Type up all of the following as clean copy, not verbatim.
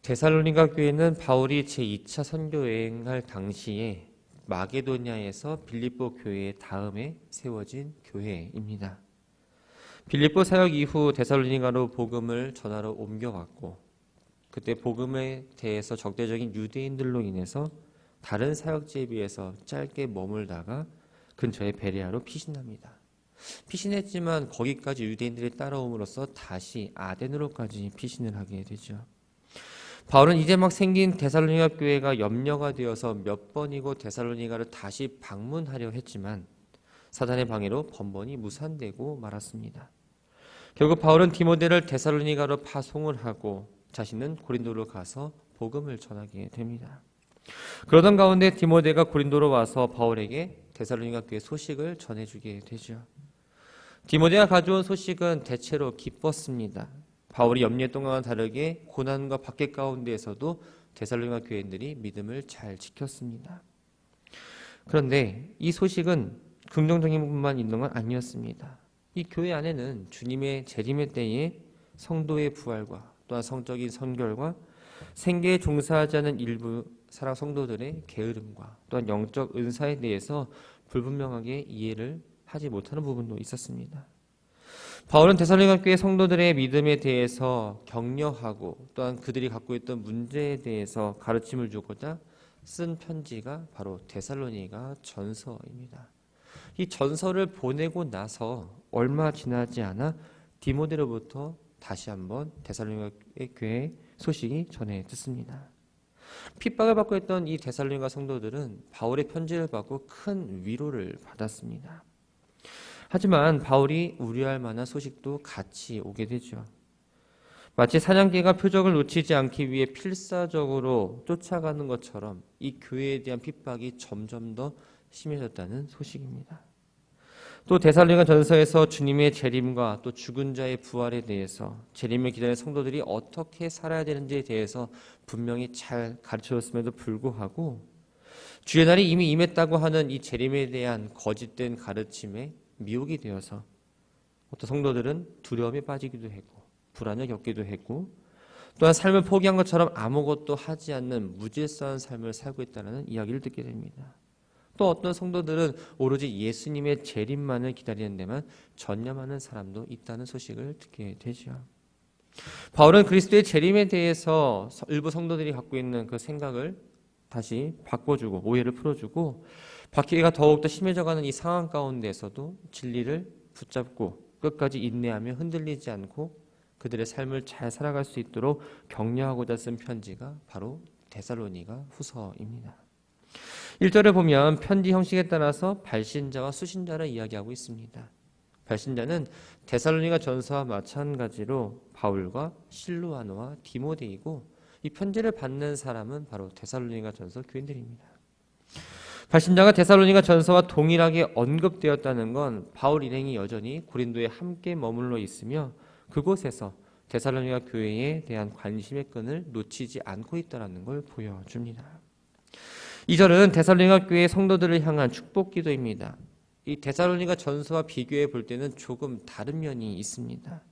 데살로니가 교회는 바울이 제2차 선교 여행할 당시에 마게도냐에서 빌립보 교회 다음에 세워진 교회입니다. 빌립보 사역 이후 데살로니가로 복음을 전하러 옮겨갔고, 그때 복음에 대해서 적대적인 유대인들로 인해서 다른 사역지에 비해서 짧게 머물다가 근처의 베레아로 피신합니다. 피신했지만 거기까지 유대인들이 따라옴으로써 다시 아덴으로까지 피신을 하게 되죠. 바울은 이제 막 생긴 데살로니가 교회가 염려가 되어서 몇 번이고 데살로니가를 다시 방문하려 했지만 사단의 방해로 번번이 무산되고 말았습니다. 결국 바울은 디모데를 데살로니가로 파송을 하고 자신은 고린도로 가서 복음을 전하게 됩니다. 그러던 가운데 디모데가 고린도로 와서 바울에게 데살로니가 교회 소식을 전해주게 되죠. 디모데가 가져온 소식은 대체로 기뻤습니다. 바울이 염려했던 것과 다르게 고난과 박해 가운데에서도 데살로니가 교회인들이 믿음을 잘 지켰습니다. 그런데 이 소식은 긍정적인 부분만 있는 건 아니었습니다. 이 교회 안에는 주님의 재림의 때에 성도의 부활과 또한 성적인 선결과 생계에 종사하지 않은 일부 사랑 성도들의 게으름과 또한 영적 은사에 대해서 불분명하게 이해를 하지 못하는 부분도 있었습니다. 바울은 데살로니가 교회 성도들의 믿음에 대해서 격려하고 또한 그들이 갖고 있던 문제에 대해서 가르침을 주고자 쓴 편지가 바로 데살로니가 전서입니다. 이 전서를 보내고 나서 얼마 지나지 않아 디모데로부터 다시 한번 데살로니가 교회 소식이 전해 듣습니다. 핍박을 받고 있던 이 데살로니가 성도들은 바울의 편지를 받고 큰 위로를 받았습니다. 하지만 바울이 우려할 만한 소식도 같이 오게 되죠. 마치 사냥개가 표적을 놓치지 않기 위해 필사적으로 쫓아가는 것처럼 이 교회에 대한 핍박이 점점 더 심해졌다는 소식입니다. 또 데살로니가 전서에서 주님의 재림과 또 죽은 자의 부활에 대해서 재림을 기다리는 성도들이 어떻게 살아야 되는지에 대해서 분명히 잘 가르쳐줬음에도 불구하고 주의 날이 이미 임했다고 하는 이 재림에 대한 거짓된 가르침에 미혹이 되어서 어떤 성도들은 두려움에 빠지기도 했고 불안을 겪기도 했고 또한 삶을 포기한 것처럼 아무것도 하지 않는 무질서한 삶을 살고 있다는 이야기를 듣게 됩니다. 또 어떤 성도들은 오로지 예수님의 재림만을 기다리는 데만 전념하는 사람도 있다는 소식을 듣게 되죠. 바울은 그리스도의 재림에 대해서 일부 성도들이 갖고 있는 그 생각을 다시 바꿔주고 오해를 풀어주고 박해가 더욱더 심해져가는 이 상황 가운데서도 진리를 붙잡고 끝까지 인내하며 흔들리지 않고 그들의 삶을 잘 살아갈 수 있도록 격려하고자 쓴 편지가 바로 데살로니가 후서입니다. 1절을 보면 편지 형식에 따라서 발신자와 수신자를 이야기하고 있습니다. 발신자는 데살로니가 전서와 마찬가지로 바울과 실루아노와 디모데이고 이 편지를 받는 사람은 바로 데살로니가 전서 교인들입니다. 발신자가 데살로니가 전서와 동일하게 언급되었다는 건 바울 일행이 여전히 고린도에 함께 머물러 있으며 그곳에서 데살로니가 교회에 대한 관심의 끈을 놓치지 않고 있다는 걸 보여줍니다. 2절은 데살로니가 교회 성도들을 향한 축복 기도입니다. 이 데살로니가 전서와 비교해 볼 때는 조금 다른 면이 있습니다.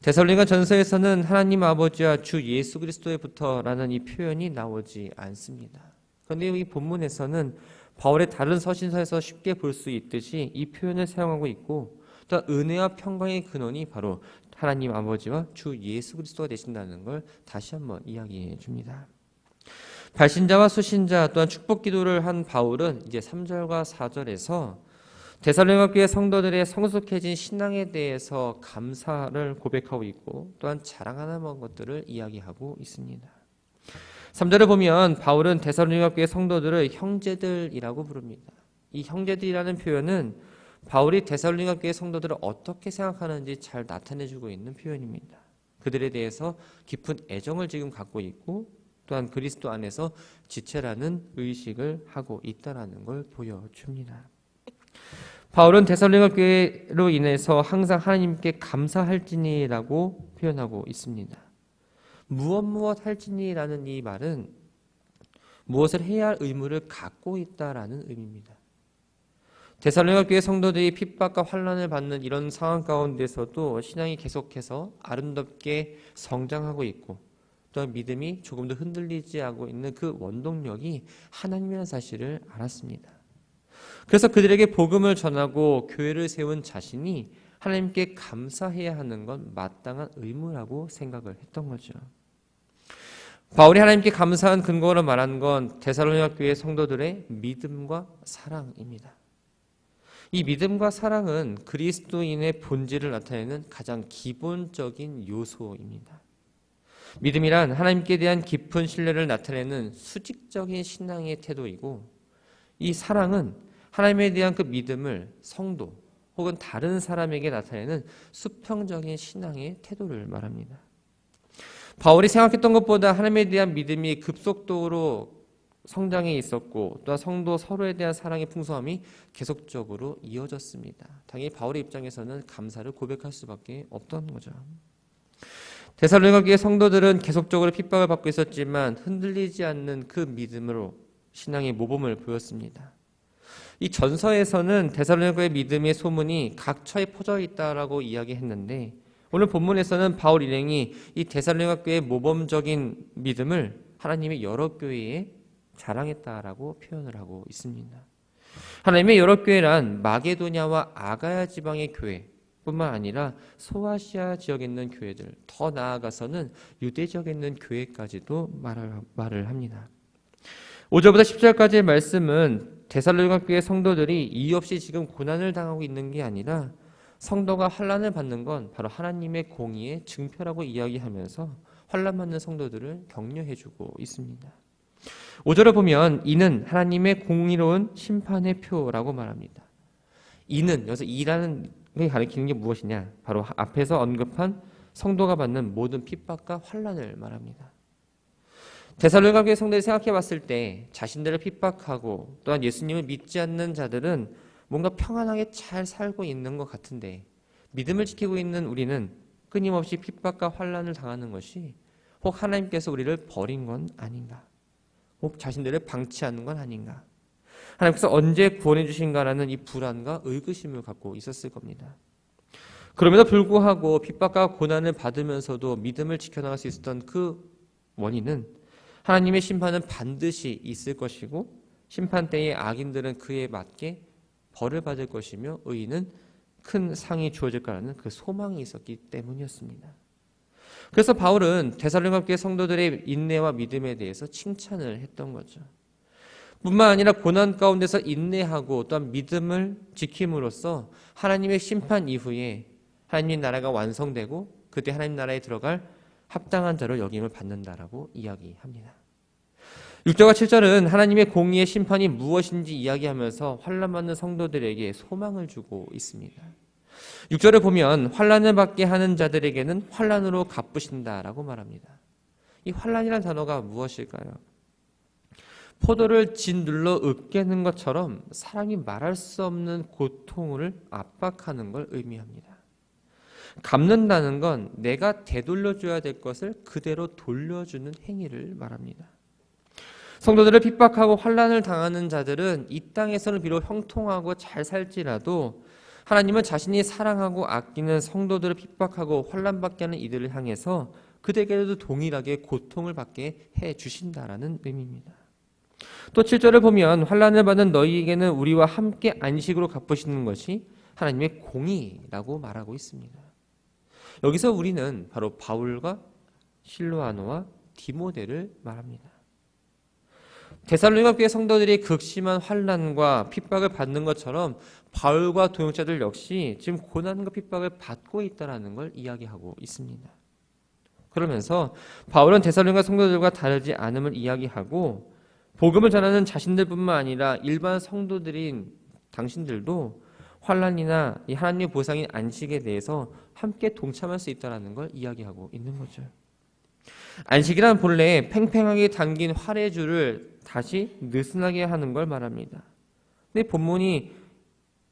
데살로니가 전서에서는 하나님 아버지와 주 예수 그리스도에부터라는 이 표현이 나오지 않습니다. 그런데 이 본문에서는 바울의 다른 서신서에서 쉽게 볼 수 있듯이 이 표현을 사용하고 있고 또 은혜와 평강의 근원이 바로 하나님 아버지와 주 예수 그리스도가 되신다는 걸 다시 한번 이야기해 줍니다. 발신자와 수신자 또한 축복 기도를 한 바울은 이제 3절과 4절에서 데살로니가 교회 성도들의 성숙해진 신앙에 대해서 감사를 고백하고 있고 또한 자랑하는 것들을 이야기하고 있습니다. 3절을 보면 바울은 데살로니가 교회 성도들을 형제들이라고 부릅니다. 이 형제들이라는 표현은 바울이 데살로니가 교회 성도들을 어떻게 생각하는지 잘 나타내주고 있는 표현입니다. 그들에 대해서 깊은 애정을 지금 갖고 있고 또한 그리스도 안에서 지체라는 의식을 하고 있다는 걸 보여줍니다. 바울은 데살로니가 교회로 인해서 항상 하나님께 감사할지니라고 표현하고 있습니다. 무엇 할지니라는 이 말은 무엇을 해야 할 의무를 갖고 있다라는 의미입니다. 데살로니가 교회 성도들이 핍박과 환난을 받는 이런 상황 가운데서도 신앙이 계속해서 아름답게 성장하고 있고 또한 믿음이 조금 더 흔들리지 하고 있는 그 원동력이 하나님이라는 사실을 알았습니다. 그래서 그들에게 복음을 전하고 교회를 세운 자신이 하나님께 감사해야 하는 건 마땅한 의무라고 생각을 했던 거죠. 바울이 하나님께 감사한 근거로 말한 건 데살로니가 교회 성도들의 믿음과 사랑입니다. 이 믿음과 사랑은 그리스도인의 본질을 나타내는 가장 기본적인 요소입니다. 믿음이란 하나님께 대한 깊은 신뢰를 나타내는 수직적인 신앙의 태도이고, 이 사랑은 하나님에 대한 그 믿음을 성도 혹은 다른 사람에게 나타내는 수평적인 신앙의 태도를 말합니다. 바울이 생각했던 것보다 하나님에 대한 믿음이 급속도로 성장해 있었고, 또한 성도 서로에 대한 사랑의 풍성함이 계속적으로 이어졌습니다. 당연히 바울의 입장에서는 감사를 고백할 수밖에 없던 거죠. 데살로니가 교회 성도들은 계속적으로 핍박을 받고 있었지만 흔들리지 않는 그 믿음으로 신앙의 모범을 보였습니다. 이 전서에서는 데살로니가의 믿음의 소문이 각처에 퍼져 있다라고 이야기했는데, 오늘 본문에서는 바울 일행이 이 데살로니가 교회의 모범적인 믿음을 하나님의 여러 교회에 자랑했다라고 표현을 하고 있습니다. 하나님의 여러 교회란 마게도냐와 아가야 지방의 교회뿐만 아니라 소아시아 지역에 있는 교회들, 더 나아가서는 유대 지역에 있는 교회까지도 말을 합니다. 5절부터 10절까지의 말씀은 데살로니가 교회 성도들이 이유 없이 지금 고난을 당하고 있는 게 아니라 성도가 환난을 받는 건 바로 하나님의 공의의 증표라고 이야기하면서 환난 받는 성도들을 격려해주고 있습니다. 5절을 보면 이는 하나님의 공의로운 심판의 표라고 말합니다. 이는, 여기서 이라는 게 가리키는 게 무엇이냐? 바로 앞에서 언급한 성도가 받는 모든 핍박과 환난을 말합니다. 데살로니가 교회 성도들이 생각해 봤을 때 자신들을 핍박하고 또한 예수님을 믿지 않는 자들은 뭔가 평안하게 잘 살고 있는 것 같은데, 믿음을 지키고 있는 우리는 끊임없이 핍박과 환난을 당하는 것이 혹 하나님께서 우리를 버린 건 아닌가? 혹 자신들을 방치하는 건 아닌가? 하나님께서 언제 구원해 주신가라는 이 불안과 의구심을 갖고 있었을 겁니다. 그럼에도 불구하고 핍박과 고난을 받으면서도 믿음을 지켜나갈 수 있었던 그 원인은 하나님의 심판은 반드시 있을 것이고, 심판 때에 악인들은 그에 맞게 벌을 받을 것이며 의인은 큰 상이 주어질 거라는 그 소망이 있었기 때문이었습니다. 그래서 바울은 데살로니가 교회 성도들의 인내와 믿음에 대해서 칭찬을 했던 거죠. 뿐만 아니라 고난 가운데서 인내하고 또한 믿음을 지킴으로써 하나님의 심판 이후에 하나님의 나라가 완성되고 그때 하나님 나라에 들어갈 합당한 자로 여김을 받는다라고 이야기합니다. 6절과 7절은 하나님의 공의의 심판이 무엇인지 이야기하면서 환난받는 성도들에게 소망을 주고 있습니다. 6절을 보면 환난을 받게 하는 자들에게는 환난으로 갚으신다라고 말합니다. 이 환난이라는 단어가 무엇일까요? 포도를 짓눌러 으깨는 것처럼 사람이 말할 수 없는 고통을 압박하는 걸 의미합니다. 갚는다는 건 내가 되돌려줘야 될 것을 그대로 돌려주는 행위를 말합니다. 성도들을 핍박하고 환난을 당하는 자들은 이 땅에서는 비록 형통하고 잘 살지라도 하나님은 자신이 사랑하고 아끼는 성도들을 핍박하고 환난받게 하는 이들을 향해서 그들에게도 동일하게 고통을 받게 해주신다라는 의미입니다. 또 7절을 보면 환난을 받는 너희에게는 우리와 함께 안식으로 갚으시는 것이 하나님의 공의라고 말하고 있습니다. 여기서 우리는 바로 바울과 실로아노와 디모데를 말합니다. 데살로니가 교회 성도들이 극심한 환난과 핍박을 받는 것처럼 바울과 동역자들 역시 지금 고난과 핍박을 받고 있다는 걸 이야기하고 있습니다. 그러면서 바울은 데살로니가 성도들과 다르지 않음을 이야기하고 복음을 전하는 자신들뿐만 아니라 일반 성도들인 당신들도 환난이나 이 하나님의 보상인 안식에 대해서 함께 동참할 수 있다는 걸 이야기하고 있는 거죠. 안식이란 본래 팽팽하게 당긴 활의 줄을 다시 느슨하게 하는 걸 말합니다. 근데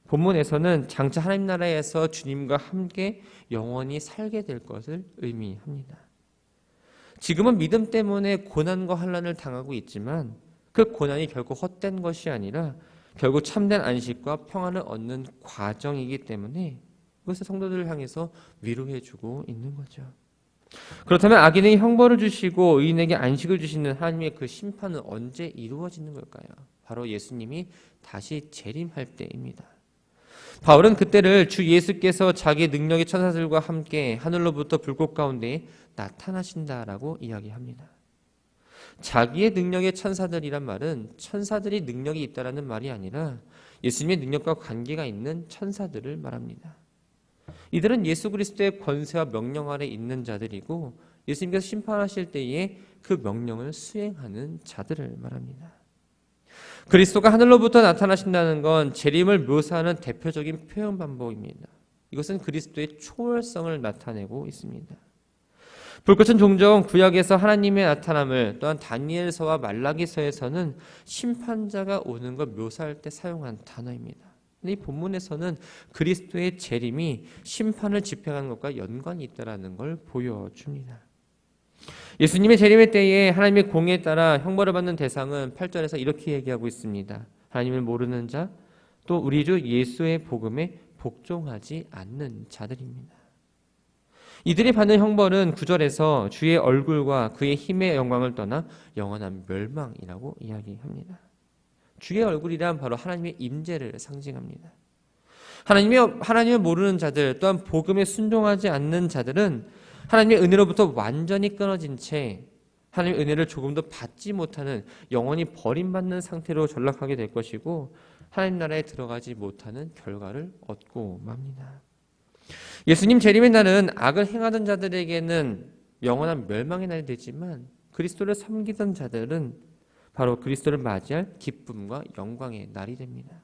본문에서는 장차 하나님 나라에서 주님과 함께 영원히 살게 될 것을 의미합니다. 지금은 믿음 때문에 고난과 환난을 당하고 있지만 그 고난이 결코 헛된 것이 아니라 결국 참된 안식과 평안을 얻는 과정이기 때문에 그것을 성도들을 향해서 위로해주고 있는 거죠. 그렇다면 악인에게 형벌을 주시고 의인에게 안식을 주시는 하나님의 그 심판은 언제 이루어지는 걸까요? 바로 예수님이 다시 재림할 때입니다. 바울은 그때를 주 예수께서 자기 능력의 천사들과 함께 하늘로부터 불꽃 가운데 나타나신다라고 이야기합니다. 자기의 능력의 천사들이란 말은 천사들이 능력이 있다라는 말이 아니라 예수님의 능력과 관계가 있는 천사들을 말합니다. 이들은 예수 그리스도의 권세와 명령 아래 있는 자들이고 예수님께서 심판하실 때에 그 명령을 수행하는 자들을 말합니다. 그리스도가 하늘로부터 나타나신다는 건 재림을 묘사하는 대표적인 표현 반복입니다. 이것은 그리스도의 초월성을 나타내고 있습니다. 불꽃은 종종 구약에서 하나님의 나타남을, 또한 다니엘서와 말라기서에서는 심판자가 오는 걸 묘사할 때 사용한 단어입니다. 이 본문에서는 그리스도의 재림이 심판을 집행하는 것과 연관이 있다는 걸 보여줍니다. 예수님의 재림의 때에 하나님의 공의에 따라 형벌을 받는 대상은 8절에서 이렇게 얘기하고 있습니다. 하나님을 모르는 자, 또 우리 주 예수의 복음에 복종하지 않는 자들입니다. 이들이 받는 형벌은 9절에서 주의 얼굴과 그의 힘의 영광을 떠나 영원한 멸망이라고 이야기합니다. 주의 얼굴이란 바로 하나님의 임재를 상징합니다. 하나님을 모르는 자들, 또한 복음에 순종하지 않는 자들은 하나님의 은혜로부터 완전히 끊어진 채 하나님의 은혜를 조금도 받지 못하는 영원히 버림받는 상태로 전락하게 될 것이고 하나님 나라에 들어가지 못하는 결과를 얻고 맙니다. 예수님 재림의 날은 악을 행하던 자들에게는 영원한 멸망의 날이 되지만 그리스도를 섬기던 자들은 바로 그리스도를 맞이할 기쁨과 영광의 날이 됩니다.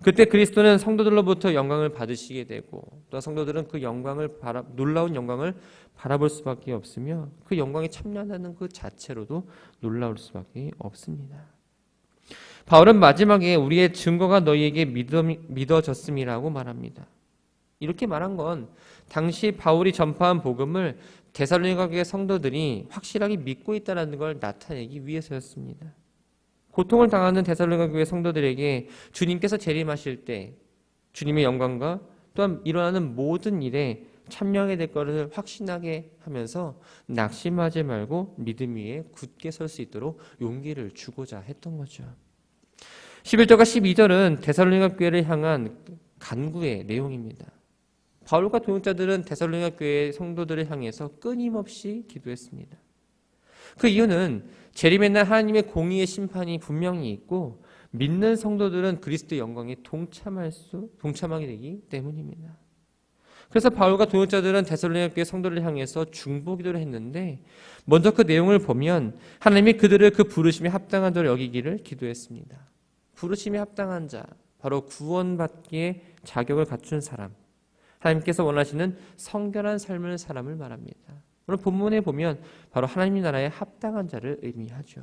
그때 그리스도는 성도들로부터 영광을 받으시게 되고 또 성도들은 그 영광을 놀라운 영광을 바라볼 수밖에 없으며 그 영광에 참여하는 그 자체로도 놀라울 수밖에 없습니다. 바울은 마지막에 우리의 증거가 너희에게 믿어졌음이라고 말합니다. 이렇게 말한 건 당시 바울이 전파한 복음을 데살로니가 교회 성도들이 확실하게 믿고 있다는 걸 나타내기 위해서였습니다. 고통을 당하는 데살로니가 교회 성도들에게 주님께서 재림하실 때 주님의 영광과 또한 일어나는 모든 일에 참여하게 될 것을 확신하게 하면서 낙심하지 말고 믿음 위에 굳게 설 수 있도록 용기를 주고자 했던 거죠. 11절과 12절은 데살로니가 교회를 향한 간구의 내용입니다. 바울과 동역자들은 데살로니가 교회 성도들을 향해서 끊임없이 기도했습니다. 그 이유는 재림의 날 하나님의 공의의 심판이 분명히 있고 믿는 성도들은 그리스도의 영광에 동참하게 되기 때문입니다. 그래서 바울과 동역자들은 데살로니가 교회 성도를 향해서 중보 기도를 했는데 먼저 그 내용을 보면 하나님이 그들을 그 부르심에 합당한 자로 여기기를 기도했습니다. 부르심에 합당한 자, 바로 구원받기에 자격을 갖춘 사람, 하나님께서 원하시는 성결한 삶을 사람을 말합니다. 오늘 본문에 보면 바로 하나님 나라에 합당한 자를 의미하죠.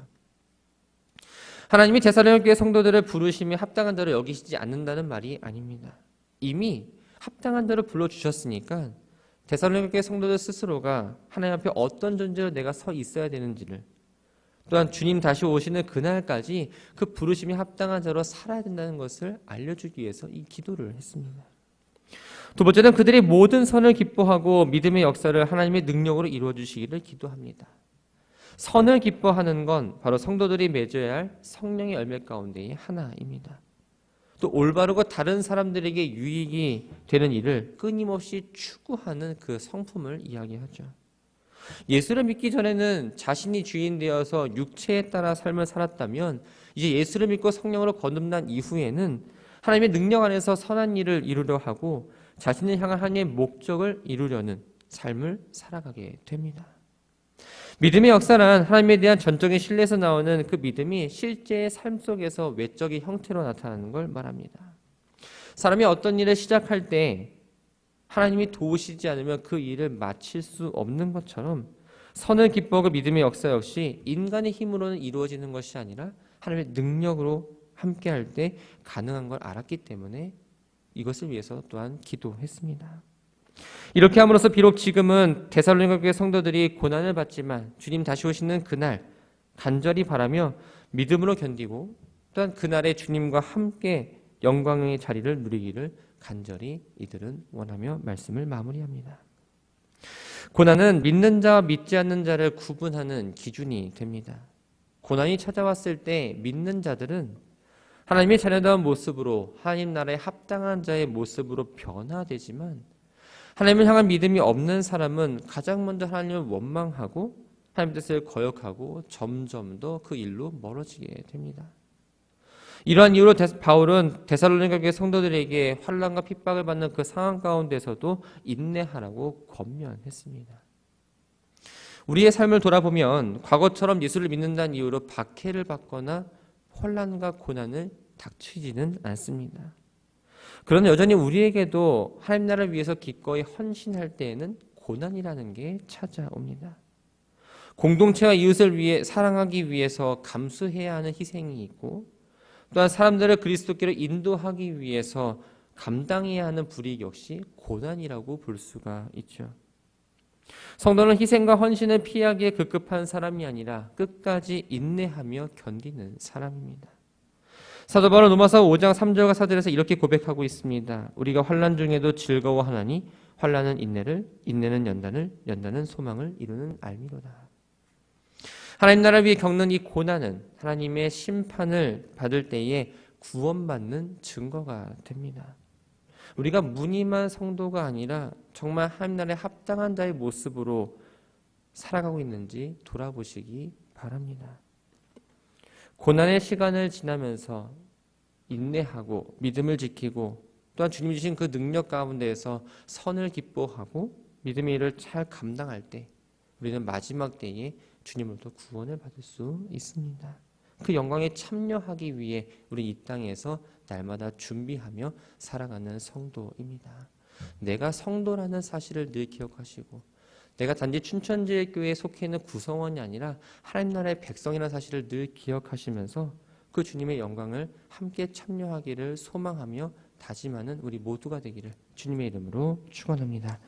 하나님이 데살로니가 교회 성도들을 부르심에 합당한 자로 여기시지 않는다는 말이 아닙니다. 이미 합당한 자로 불러주셨으니까 데살로니가 교회 성도들 스스로가 하나님 앞에 어떤 존재로 내가 서 있어야 되는지를, 또한 주님 다시 오시는 그날까지 그 부르심에 합당한 자로 살아야 된다는 것을 알려주기 위해서 이 기도를 했습니다. 두 번째는 그들이 모든 선을 기뻐하고 믿음의 역사를 하나님의 능력으로 이루어 주시기를 기도합니다. 선을 기뻐하는 건 바로 성도들이 맺어야 할 성령의 열매 가운데의 하나입니다. 또 올바르고 다른 사람들에게 유익이 되는 일을 끊임없이 추구하는 그 성품을 이야기하죠. 예수를 믿기 전에는 자신이 주인 되어서 육체에 따라 삶을 살았다면 이제 예수를 믿고 성령으로 거듭난 이후에는 하나님의 능력 안에서 선한 일을 이루려 하고 자신을 향한 하나님의 목적을 이루려는 삶을 살아가게 됩니다. 믿음의 역사란 하나님에 대한 전적인 신뢰에서 나오는 그 믿음이 실제의 삶 속에서 외적인 형태로 나타나는 걸 말합니다. 사람이 어떤 일을 시작할 때 하나님이 도우시지 않으면 그 일을 마칠 수 없는 것처럼 선을 기뻐하고 믿음의 역사 역시 인간의 힘으로는 이루어지는 것이 아니라 하나님의 능력으로 함께할 때 가능한 걸 알았기 때문에 이것을 위해서 또한 기도했습니다. 이렇게 함으로써 비록 지금은 데살로니가 교회 성도들이 고난을 받지만 주님 다시 오시는 그날 간절히 바라며 믿음으로 견디고 또한 그날에 주님과 함께 영광의 자리를 누리기를 간절히 이들은 원하며 말씀을 마무리합니다. 고난은 믿는 자와 믿지 않는 자를 구분하는 기준이 됩니다. 고난이 찾아왔을 때 믿는 자들은 하나님의 자녀다운 모습으로 하나님 나라에 합당한 자의 모습으로 변화되지만 하나님을 향한 믿음이 없는 사람은 가장 먼저 하나님을 원망하고 하나님 뜻을 거역하고 점점 더 그 일로 멀어지게 됩니다. 이러한 이유로 바울은 데살로니가 교회 성도들에게 환난과 핍박을 받는 그 상황 가운데서도 인내하라고 권면했습니다. 우리의 삶을 돌아보면 과거처럼 예수를 믿는다는 이유로 박해를 받거나 혼란과 고난을 닥치지는 않습니다. 그러나 여전히 우리에게도 하나님 나라를 위해서 기꺼이 헌신할 때에는 고난이라는 게 찾아옵니다. 공동체와 이웃을 위해 사랑하기 위해서 감수해야 하는 희생이 있고 또한 사람들을 그리스도께로 인도하기 위해서 감당해야 하는 불이익 역시 고난이라고 볼 수가 있죠. 성도는 희생과 헌신을 피하기에 급급한 사람이 아니라 끝까지 인내하며 견디는 사람입니다. 사도 바울은 로마서 5장 3절과 4절에서 이렇게 고백하고 있습니다. 우리가 환난 중에도 즐거워하나니 환난은 인내를, 인내는 연단을, 연단은 소망을 이루는 알미로다. 하나님 나라를 위해 겪는 이 고난은 하나님의 심판을 받을 때에 구원받는 증거가 됩니다. 우리가 무늬만 성도가 아니라 정말 하나님 나라에 합당한 자의 모습으로 살아가고 있는지 돌아보시기 바랍니다. 고난의 시간을 지나면서 인내하고 믿음을 지키고 또한 주님이 주신 그 능력 가운데에서 선을 기뻐하고 믿음의 일을 잘 감당할 때 우리는 마지막 때에 주님으로부터 구원을 받을 수 있습니다. 그 영광에 참여하기 위해 우리 이 땅에서 날마다 준비하며 살아가는 성도입니다. 내가 성도라는 사실을 늘 기억하시고 내가 단지 춘천지교회에 속해 있는 구성원이 아니라 하나님 나라의 백성이라는 사실을 늘 기억하시면서 그 주님의 영광을 함께 참여하기를 소망하며 다짐하는 우리 모두가 되기를 주님의 이름으로 축원합니다.